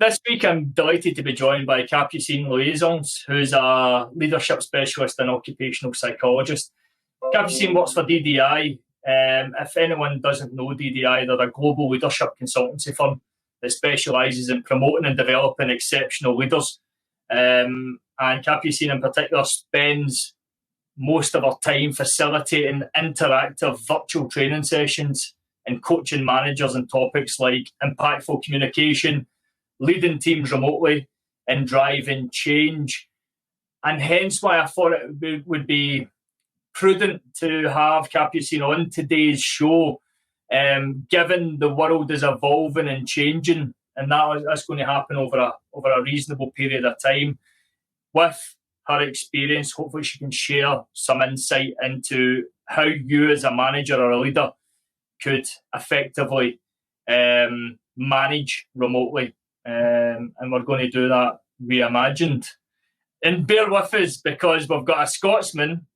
This week I'm delighted to be joined by Capucine Loisance, who's a leadership specialist and occupational psychologist. Capucine works for DDI. If anyone doesn't know DDI, they're a global leadership consultancy firm that specialises in promoting and developing exceptional leaders. And Capucine in particular spends most of her time facilitating interactive virtual training sessions and coaching managers on topics like impactful communication, leading teams remotely, and driving change. And hence why I thought it would be prudent to have Capucine on today's show, given the world is evolving and changing, and that's going to happen over a reasonable period of time. With her experience, hopefully she can share some insight into how you as a manager or a leader could effectively manage remotely. And we're going to do that reimagined. And bear with us because we've got a Scotsman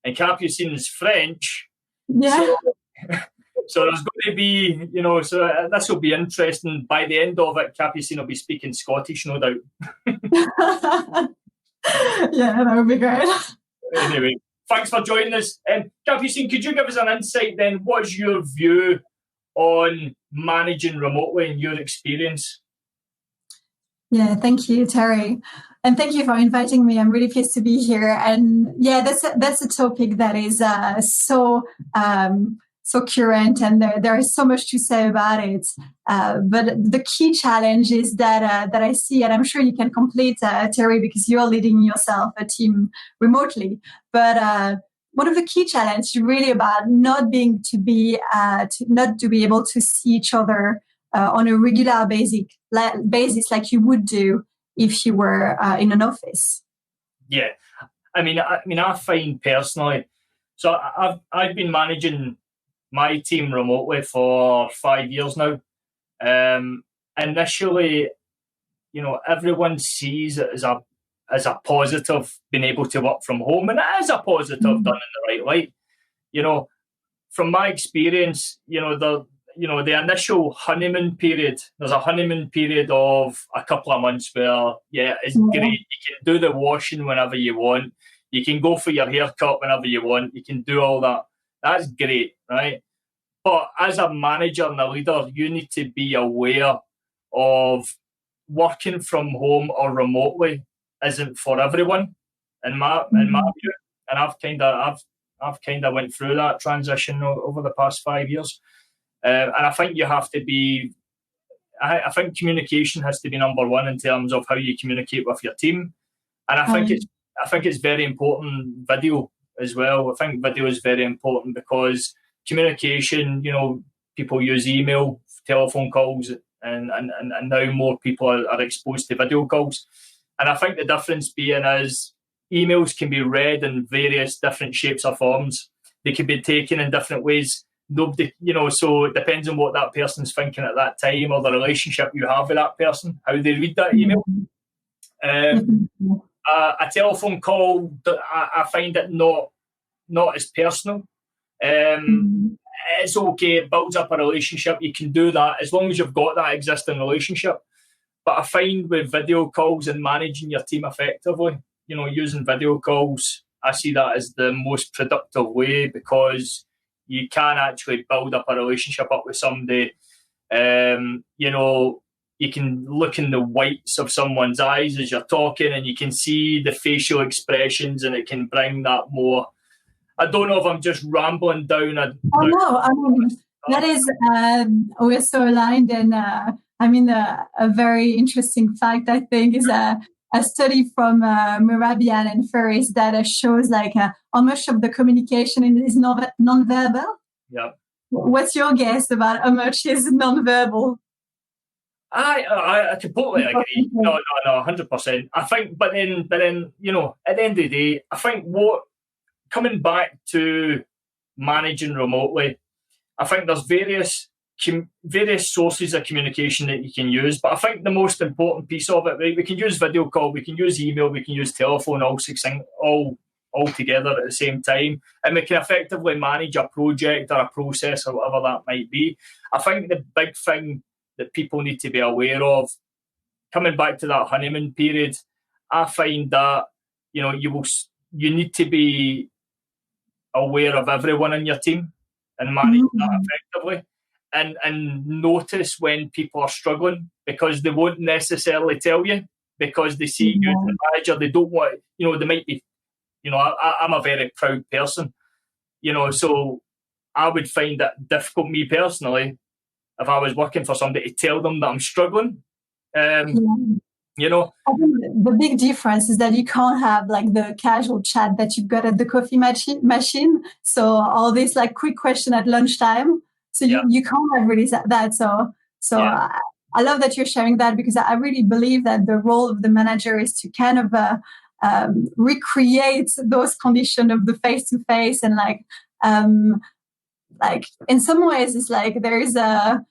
and Capucine's French. Yeah. So there's going to be, so this will be interesting. By the end of it, Capucine will be speaking Scottish, no doubt. Yeah, that would be great. Anyway, thanks for joining us. Capucine, could you give us an insight then? What's your view on managing remotely in your experience? Yeah, thank you, Terry. And thank you for inviting me. I'm really pleased to be here. And yeah, that's a topic that is so current, and there is so much to say about it. But the key challenge is that I see, and I'm sure you can complete, Terry, because you're leading yourself a team remotely. But one of the key challenges is really about not to be able to see each other on a regular basis like you would do if you were in an office. Yeah, I find personally, so I've been managing my team remotely for 5 years now. Initially, everyone sees it as a positive being able to work from home, and it is a positive done in the right light. From my experience, the initial honeymoon period, there's a honeymoon period of a couple of months where, it's great. You can do the washing whenever you want. You can go for your haircut whenever you want. You can do all that. That's great, right? But as a manager and a leader, you need to be aware of working from home or remotely isn't for everyone, in my view. And I've kind of went through that transition over the past 5 years. And I think you have to be. I think communication has to be number one in terms of how you communicate with your team, and I think it's very important. Video as well. I think video is very important because communication. People use email, telephone calls, and now more people are exposed to video calls. And I think the difference being is emails can be read in various different shapes or forms. They can be taken in different ways. Nobody, so it depends on what that person's thinking at that time or the relationship you have with that person, how they read that email. A telephone call, I find it not as personal. It's okay, it builds up a relationship. You can do that as long as you've got that existing relationship. But I find with video calls and managing your team effectively, using video calls, I see that as the most productive way because you can actually build up a relationship up with somebody. You can look in the whites of someone's eyes as you're talking and you can see the facial expressions and it can bring that more. I don't know if I'm just rambling down. No, that is, we're so aligned. And a very interesting fact, I think, is a study from Merabian and Ferris that shows how much of the communication is non-verbal. Yeah. What's your guess about how much is non-verbal? I completely agree. No, 100%. I think, but then, at the end of the day, I think coming back to managing remotely, I think there's various sources of communication that you can use, but I think the most important piece of it, right, we can use video call, we can use email, we can use telephone, all together at the same time, and we can effectively manage a project or a process or whatever that might be. I think the big thing that people need to be aware of coming back to that honeymoon period, I find that, you need to be aware of everyone in your team and manage that effectively, and notice when people are struggling, because they won't necessarily tell you, because they see you as the manager. They don't want, they might be, I'm a very proud person, so I would find it difficult, me personally, if I was working for somebody, to tell them that I'm struggling. I think the big difference is that you can't have like the casual chat that you've got at the coffee machine. So all this like quick question at lunchtime. So you can't have really that. So I love that you're sharing that, because I really believe that the role of the manager is to kind of recreate those conditions of the face-to-face, and like in some ways it's like there is a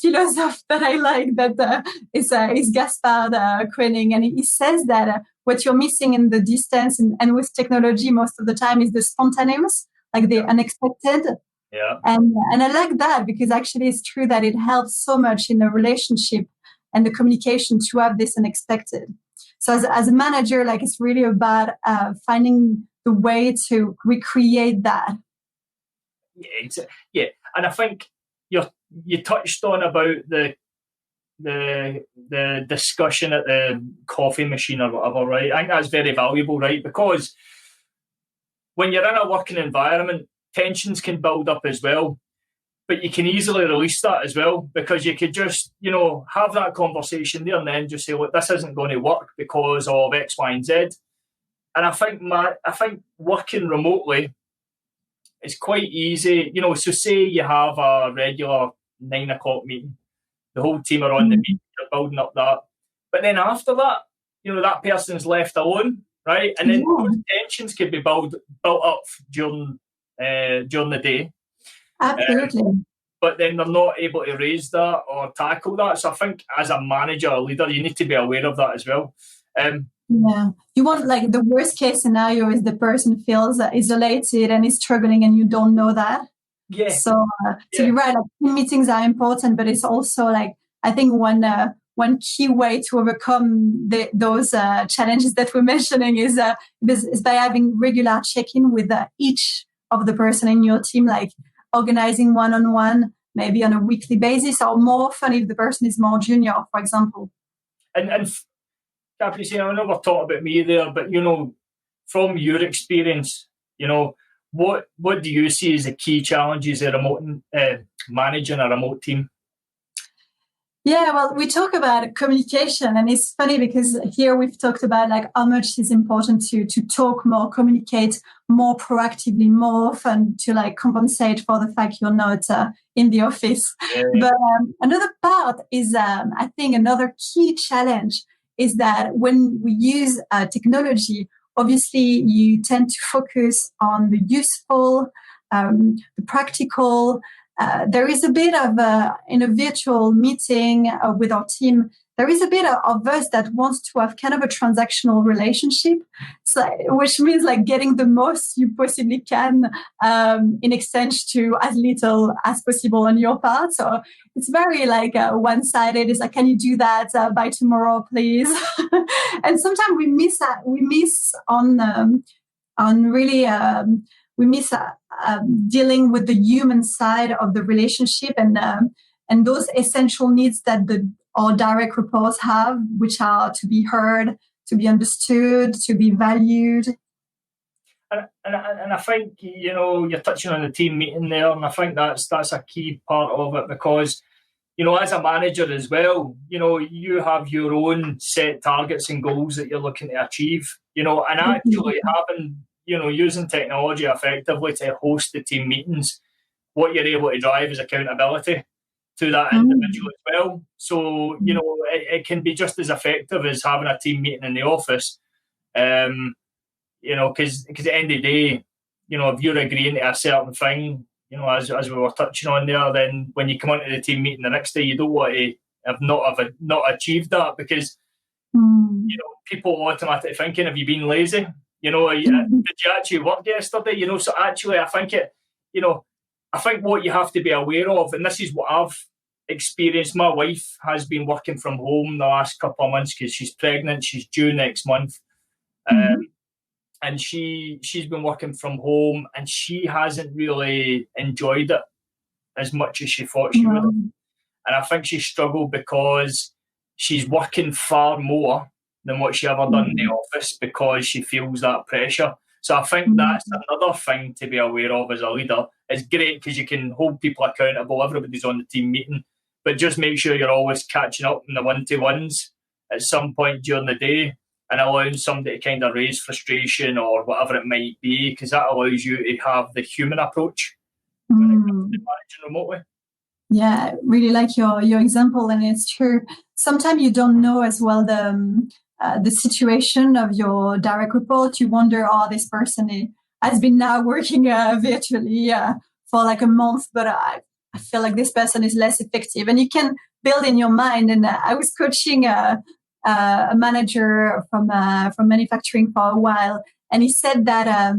philosopher that I like that is Gaspard Koenig, and he says that what you're missing in the distance and with technology most of the time is the spontaneous, like the unexpected. Yeah. And I like that, because actually it's true that it helps so much in the relationship and the communication to have this unexpected. So as a manager, like, it's really about finding the way to recreate that. Yeah, and I think you touched on about the discussion at the coffee machine or whatever, right? I think that's very valuable, right? Because when you're in a working environment, tensions can build up as well, but you can easily release that as well, because you could just, have that conversation there and then just say, look, this isn't going to work because of X, Y, and Z. And I think working remotely, it's quite easy, so say you have a regular 9 o'clock meeting, the whole team are on the meeting, you're building up that. But then after that, that person's left alone, right? And then those tensions could be built up during the day. Absolutely. But then they're not able to raise that or tackle that. So I think as a manager or leader, you need to be aware of that as well. You want, like, the worst case scenario is the person feels isolated and is struggling and you don't know that. Yeah. So you're right, like, team meetings are important, but it's also like, I think one key way to overcome those challenges that we're mentioning is by having regular check-in with each of the person in your team, like organizing one-on-one, maybe on a weekly basis, or more often if the person is more junior, for example. And Capucine, I know we're talking about me there, but from your experience, what do you see as the key challenges of managing a remote team? Yeah, well, we talk about communication, and it's funny because here we've talked about like how much it's important to talk more, communicate more proactively, more often, to like compensate for the fact you're not in the office. Yeah. But another part is, I think another key challenge is that when we use technology, obviously you tend to focus on the useful, the practical. There is a bit of, in a virtual meeting with our team, there is a bit of us that wants to have kind of a transactional relationship, so, which means like getting the most you possibly can in exchange to as little as possible on your part. So it's very like one-sided. It's like, can you do that by tomorrow, please? And sometimes we miss on really. We miss dealing with the human side of the relationship and those essential needs that our direct reports have, which are to be heard, to be understood, to be valued. And I think you're touching on the team meeting there, and I think that's a key part of it, because as a manager as well, you have your own set targets and goals that you're looking to achieve. And actually having using technology effectively to host the team meetings, what you're able to drive is accountability to that individual as well. So, it can be just as effective as having a team meeting in the office. Because at the end of the day, if you're agreeing to a certain thing, as we were touching on there, then when you come onto the team meeting the next day, you don't want to have not achieved that, because people automatically thinking, have you been lazy? Did you actually work yesterday? So actually, I think I think what you have to be aware of, and this is what I've experience, my wife has been working from home the last couple of months because she's pregnant. She's due next month. And she's been working from home, and she hasn't really enjoyed it as much as she thought she would have. And I think she struggled because she's working far more than what she ever done in the office because she feels that pressure. So I think that's another thing to be aware of as a leader. It's great because you can hold people accountable. Everybody's on the team meeting, but just make sure you're always catching up in the one-to-ones at some point during the day and allowing somebody to kind of raise frustration or whatever it might be, because that allows you to have the human approach when it comes to managing remotely. Yeah, really like your example, and it's true. Sometimes you don't know as well the situation of your direct report. You wonder, this person has been now working virtually for like a month, but I feel like this person is less effective. And you can build in your mind. And I was coaching a manager from manufacturing for a while, and he said that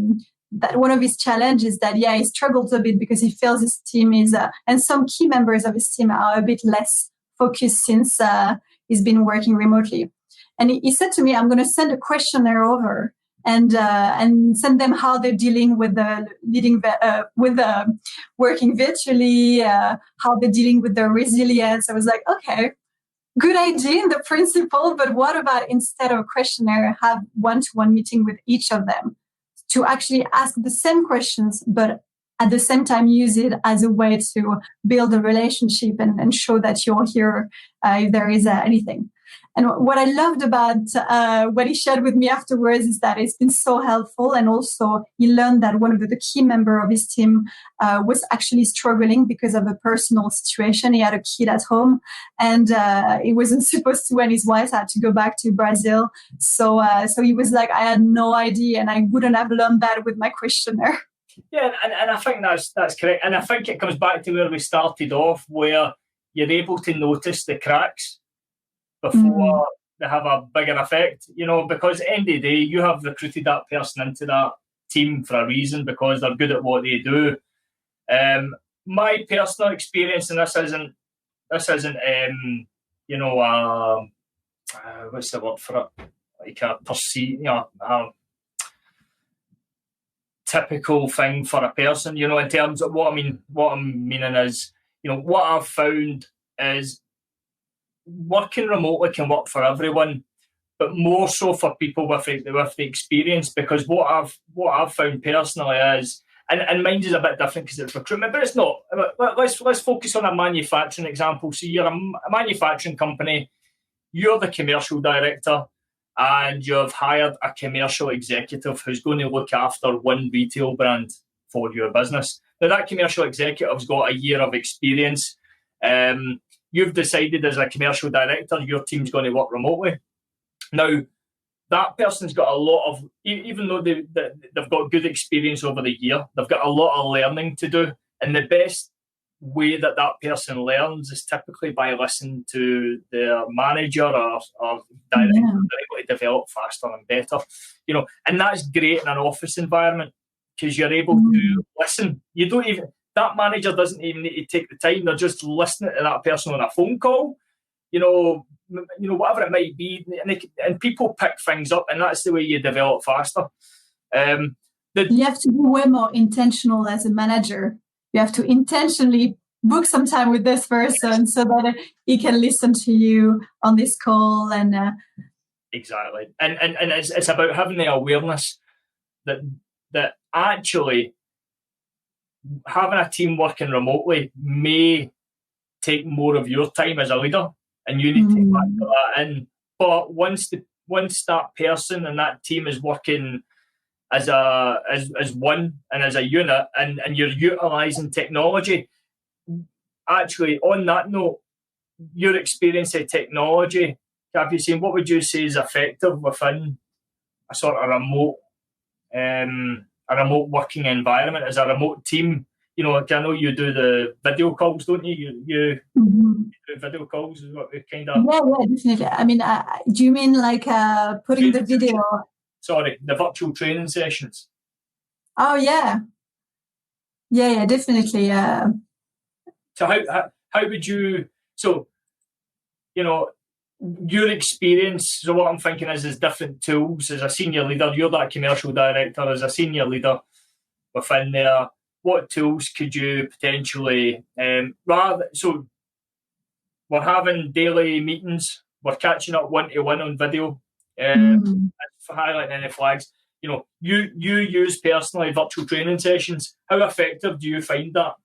one of his challenges is that he struggles a bit because he feels his team is and some key members of his team are a bit less focused since he's been working remotely. And he said to me, I'm going to send a questionnaire over and send them how they're dealing with working virtually, how they're dealing with the resilience. I was like, okay, good idea in the principle, but what about instead of a questionnaire, have one-to-one meeting with each of them to actually ask the same questions, but at the same time use it as a way to build a relationship and show that you're here if there is anything. And what I loved about what he shared with me afterwards is that it's been so helpful. And also he learned that one of the key members of his team was actually struggling because of a personal situation. He had a kid at home and he wasn't supposed to, and his wife had to go back to Brazil. So he was like, I had no idea, and I wouldn't have learned that with my questionnaire. Yeah, and I think that's correct. And I think it comes back to where we started off, where you're able to notice the cracks before they have a bigger effect, because at the end of the day, you have recruited that person into that team for a reason, because they're good at what they do. My personal experience, and this isn't what's the word for it? Like a typical thing for a person, in terms of what I'm meaning is, what I've found is working remotely can work for everyone, but more so for people with the experience, because what I've found personally is, and mine is a bit different because it's recruitment, but it's not. Let's focus on a manufacturing example. So you're a manufacturing company, you're the commercial director, and you've hired a commercial executive who's going to look after one retail brand for your business. Now, that commercial executive's got a year of experience. You've decided as a commercial director, your team's going to work remotely. Now, that person's got a lot of, even though they've got good experience over the year, they've got a lot of learning to do. And the best way that person learns is typically by listening to their manager or director. They're able to develop faster and better, and that's great in an office environment because you're able to listen. You don't even, that manager doesn't even need to take the time. They're just listening to that person on a phone call, whatever it might be, and people pick things up, and that's the way you develop faster. You have to be way more intentional as a manager. You have to intentionally book some time with this person so that he can listen to you on this call. And exactly, and it's about having the awareness that actually having a team working remotely may take more of your time as a leader, and you need to factor that in. But once that person and that team is working as one and as a unit, and you're utilising technology, actually, on that note, your experience of technology, Capucine, what would you say is effective within a sort of remote working environment as a remote team? Like I know you do the video calls, don't you? You do video calls is what we kind of... Yeah, definitely. I mean, do you mean like putting the video... Sorry, the virtual training sessions. Oh, yeah. Yeah, definitely. So how would you So, your experience, so what I'm thinking is different tools. As a senior leader, you're that commercial director, as a senior leader within there, what tools could you potentially, so we're having daily meetings, we're catching up one-to-one on video, for highlighting any flags. You use personally virtual training sessions. How effective do you find that?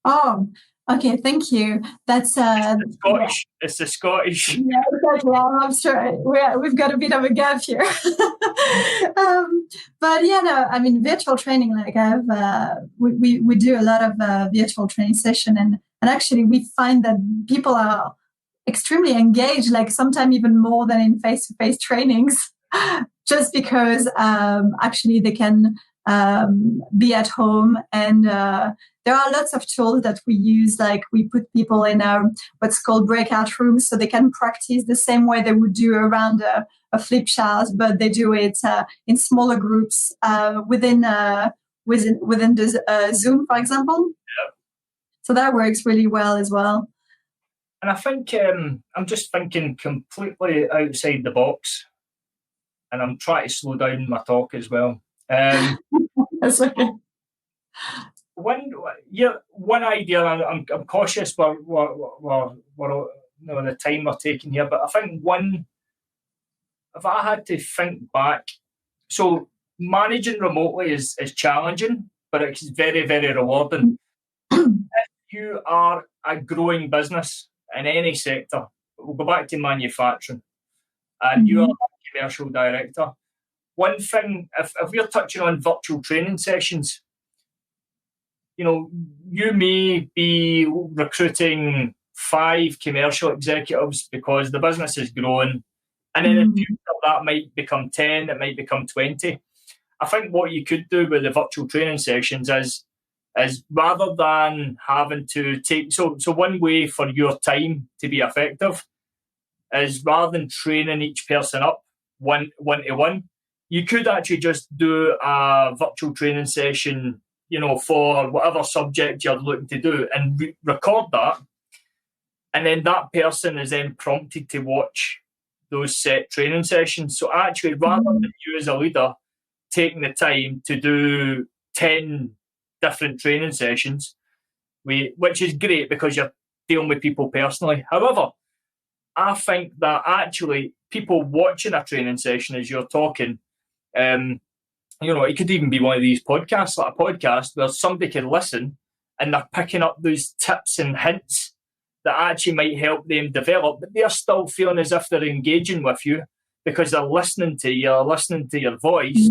Oh, okay, thank you. That's Scottish. Yeah. It's the Scottish. Yeah, exactly. I'm sure we've got a bit of a gap here. But yeah, no, I mean, virtual training. Like we do a lot of virtual training session, and actually we find that people are extremely engaged. Like sometimes even more than in face-to-face trainings, just because actually they can be at home and. There are lots of tools that we use, like we put people in what's called breakout rooms, so they can practice the same way they would do around a flip chart, but they do it in smaller groups within the Zoom, for example. Yeah. So that works really well as well. And I think I'm just thinking completely outside the box, and I'm trying to slow down my talk as well. That's okay. One idea, I'm cautious we're the time we're taking here, but I think if I had to think back, so managing remotely is challenging, but it's very, very rewarding. If you are a growing business in any sector, we'll go back to manufacturing, and you are a commercial director, one thing, if we're touching on virtual training sessions, you may be recruiting 5 commercial executives because the business is growing, and then in the future that might become 10, it might become 20. I think what you could do with the virtual training sessions is rather than having to take, so one way for your time to be effective is rather than training each person up one-to-one, you could actually just do a virtual training session for whatever subject you're looking to do, and record that. And then that person is then prompted to watch those set training sessions. So actually, rather than you as a leader taking the time to do 10 different training sessions, which is great because you're dealing with people personally. However, I think that actually people watching a training session as you're talking, it could even be one of these podcasts, like a podcast where somebody can listen and they're picking up those tips and hints that actually might help them develop, but they're still feeling as if they're engaging with you because they're listening to you, listening to your voice.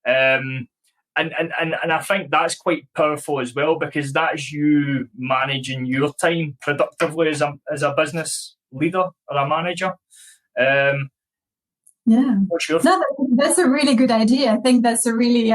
And I think that's quite powerful as well, because that's you managing your time productively as a business leader or a manager. Yeah, no, that's a really good idea. I think that's a really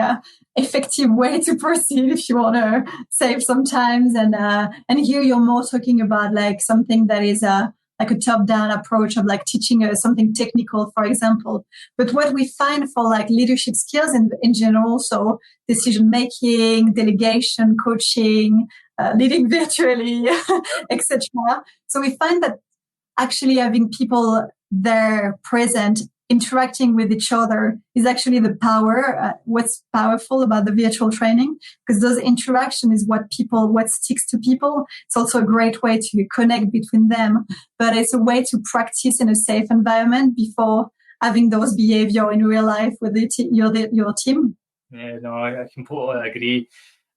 effective way to proceed if you want to save some time. And here you're more talking about like something that is like a top-down approach of like teaching something technical, for example. But what we find for like leadership skills in general, so decision-making, delegation, coaching, leading virtually, etc. So we find that actually having people there present, interacting with each other is actually the power, what's powerful about the virtual training, because those interaction is what sticks to people. It's also a great way to connect between them, but it's a way to practice in a safe environment before having those behavior in real life with your team. Yeah, no, I completely agree.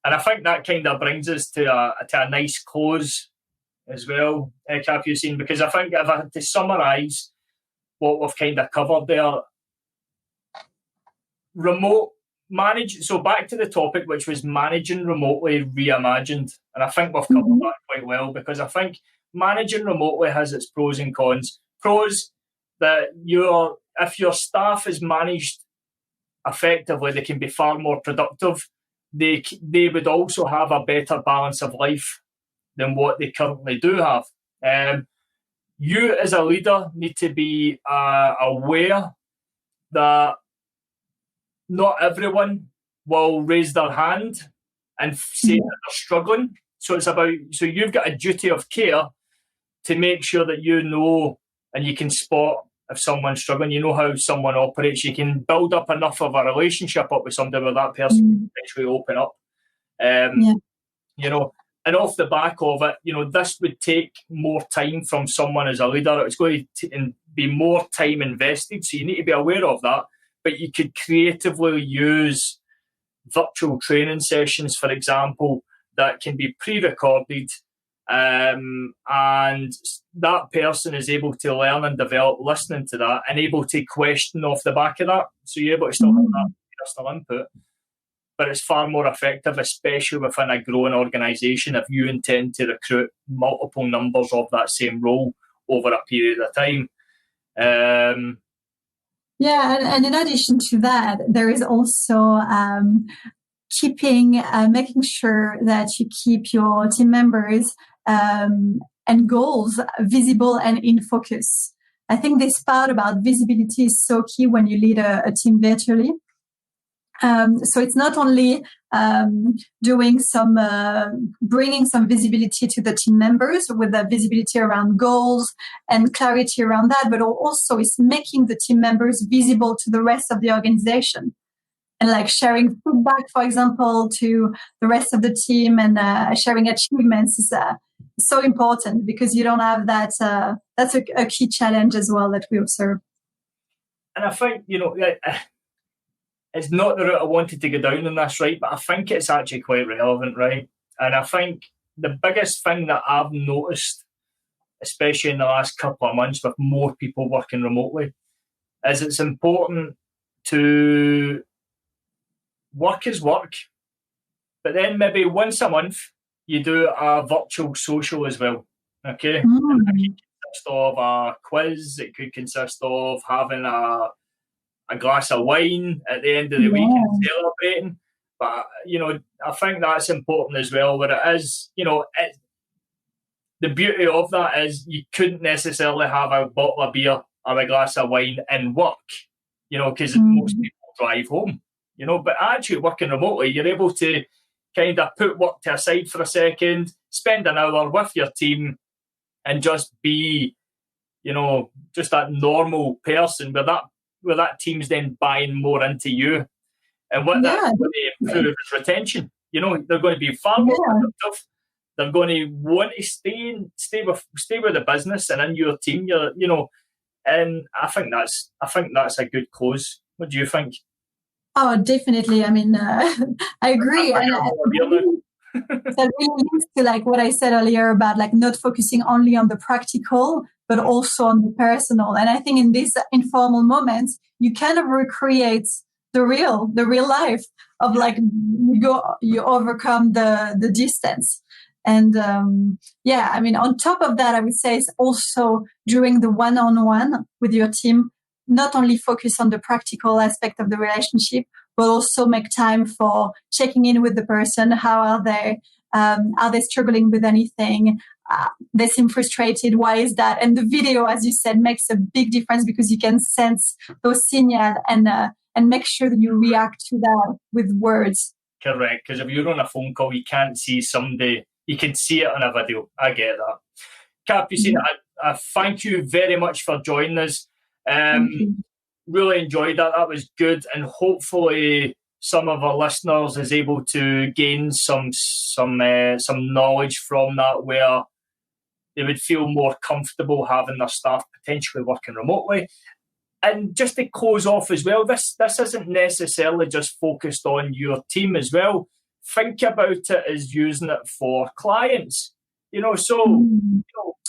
And I think that kind of brings us to a nice close as well, Capucine, because I think if I had to summarise what we've kind of covered there, so back to the topic, which was managing remotely reimagined, and I think we've covered that quite well, because I think managing remotely has its pros and cons. Pros, that if your staff is managed effectively, they can be far more productive. They would also have a better balance of life than what they currently do have. You as a leader need to be aware that not everyone will raise their hand and say that they're struggling. So you've got a duty of care to make sure that you know and you can spot if someone's struggling, you know how someone operates, you can build up enough of a relationship up with somebody where that person can eventually open up. You know, and off the back of it, you know, this would take more time from someone as a leader. It's going to be more time invested, so you need to be aware of that. But you could creatively use virtual training sessions, for example, that can be pre-recorded, and that person is able to learn and develop listening to that and able to question off the back of that. So you're able to still have that personal input. But it's far more effective, especially within a growing organisation, if you intend to recruit multiple numbers of that same role over a period of time. And in addition to that, there is also making sure that you keep your team members and goals visible and in focus. I think this part about visibility is so key when you lead a team virtually. So it's not only bringing some visibility to the team members with the visibility around goals and clarity around that, but also it's making the team members visible to the rest of the organization. And like sharing feedback, for example, to the rest of the team and sharing achievements is so important because you don't have that. That's a key challenge as well that we observe. And I think, you know, it's not the route I wanted to go down in this, right? But I think it's actually quite relevant, right? And I think the biggest thing that I've noticed, especially in the last couple of months with more people working remotely, is it's important to work is work, but then maybe once a month you do a virtual social as well, okay? It could consist of a quiz, it could consist of having a glass of wine at the end of the week and celebrating. But, you know, I think that's important as well, where it is, you know, the beauty of that is you couldn't necessarily have a bottle of beer or a glass of wine in work, you know, because most people drive home, you know, but actually working remotely, you're able to kind of put work to aside for a second, spend an hour with your team and just be, you know, just that normal person where that team's then buying more into you. And what that's going to improve is retention. You know, they're going to be far more productive. They're going to want to stay with the business and in your team. You know, and I think that's a good cause. What do you think? Oh, definitely. I mean, I agree. That really links to like what I said earlier about like not focusing only on the practical, but also on the personal. And I think in these informal moments, you kind of recreate the real life of like you overcome the distance. And I mean, on top of that, I would say it's also during the one-on-one with your team, not only focus on the practical aspect of the relationship, but also make time for checking in with the person. How are they? Are they struggling with anything? They seem frustrated. Why is that? And the video, as you said, makes a big difference because you can sense those signals and make sure that you react to that with words. Correct, because if you're on a phone call, you can't see somebody. You can see it on a video. I get that. Capucine, I thank you very much for joining us. Really enjoyed that. That was good, and hopefully some of our listeners is able to gain some knowledge from that, where they would feel more comfortable having their staff potentially working remotely. And just to close off as well, this isn't necessarily just focused on your team as well. Think about it as using it for clients. You know, so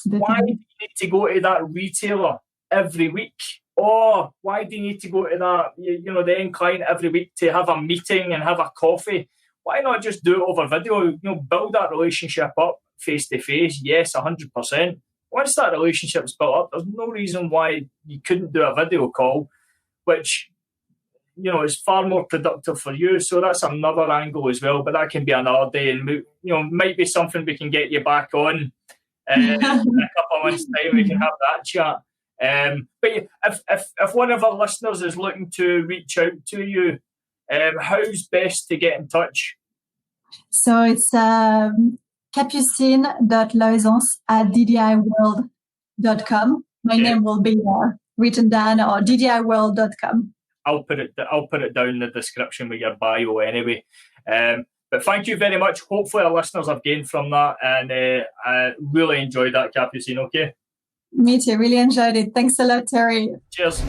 why do you need to go to that retailer every week? Or why do you need to go to that, the end client every week to have a meeting and have a coffee? Why not just do it over video? Build that relationship up face to face. Yes, 100%. Once that relationship's built up, there's no reason why you couldn't do a video call, which, is far more productive for you. So that's another angle as well, but that can be another day, and might be something we can get you back on in a couple of months' time. We can have that chat. But if one of our listeners is looking to reach out to you, how's best to get in touch? So it's capucine.loisance@ddiworld.com. My name will be written down, or ddiworld.com. I'll put it down in the description with your bio anyway. But thank you very much. Hopefully our listeners have gained from that, and I really enjoyed that, Capucine. Okay. Me too. Really enjoyed it. Thanks a lot, Terry. Cheers.